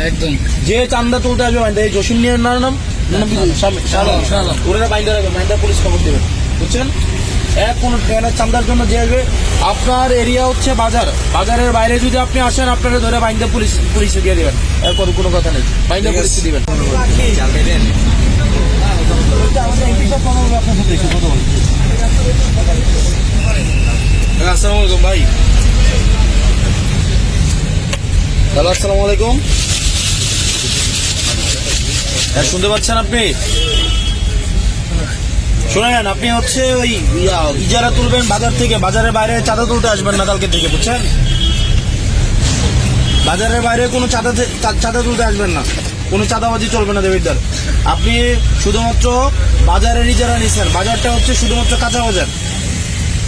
একদম যে চান্দা তুলতে আসবে বাইন্দা, এই জসিম নিয়ে নাম ওরা বাইন্দা রাখবে, বাইন্দা পুলিশ খবর দেবে, বুঝছেন? কোন ট্রেনের চান্দার জন্য যে আসবে, আপনার এরিয়া হচ্ছে বাজার, বাজারের বাইরে যদি আপনি আসেন আপনারা ধরে বাইন্দা পুলিশে দিয়ে দেবেন, এরপর কোনো কথা নেই, বাইন্দা পুলিশে দিবেন। আসসালামু আলাইকুম ভাই। হ্যালো, আসসালামু আলাইকুম। শুনতে পাচ্ছেন আপনি? শোনেন, আপনি হচ্ছে ওই ইজারা তুলবেন বাজার থেকে, বাজারের বাইরে চাঁদা তুলতে আসবেন না কালকে থেকে, বুঝছেন? বাজারের বাইরে কোনো চাঁদা তুলতে আসবেন না, কোনো চাঁদাবাজি চলবে না দেবিদার। আপনি শুধুমাত্র বাজারের ইজারা নিচ্ছেন, বাজারটা হচ্ছে শুধুমাত্র কাঁচা বাজার,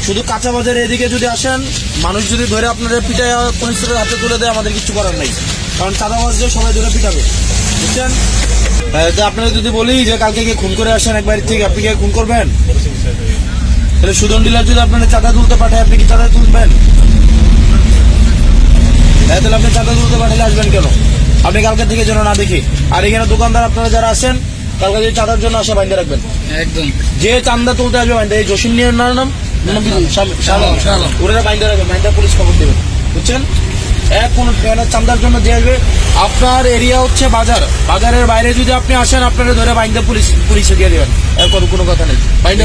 শুধু কাঁচা বাজারে এদিকে যদি আসেন, মানুষ যদি ধরে আপনাদের পিটায় পুলিশের হাতে তুলে দেয়, আমাদের কিছু করার নেই, কারণ চাঁদাবাজে সবাই ধরে পিটাবে, বুঝছেন? আপনারা যদি বলি যে কালকে গিয়ে খুন করে আসেন একবার থেকে, আপনি গিয়ে খুন করবেন? তাহলে সুদন ডিলার যদি আপনাদের চাঁদা তুলতে পাঠায়, আপনি কি চাঁদা তুলবেন? তাহলে আপনি চাঁদা তুলতে পাঠালে আসবেন কেন? আপনি কালকে থেকে যেন না দেখি। আর এখানে দোকানদার আপনারা যারা আছেন, কালকে যদি চাঁদার জন্য আসে বাইন্দা রাখবেন, একদম যে চান্দা তুলতে আসবে বাইন্দা, এই জসিম নিয়ে নাম ওরা বাইন্দা রাখবেন, বাইন্দা পুলিশ খবর দেবেন, বুঝছেন? কোন ট্রেনের চান্দার জন্য যে আসবে, আপনার এরিয়া হচ্ছে বাজার, বাজারের বাইরে যদি আপনি আসেন আপনারা ধরে বাইন্দা পুলিশে দিয়ে দেবেন, এরপর কোনো কথা নেই, বাইন্দা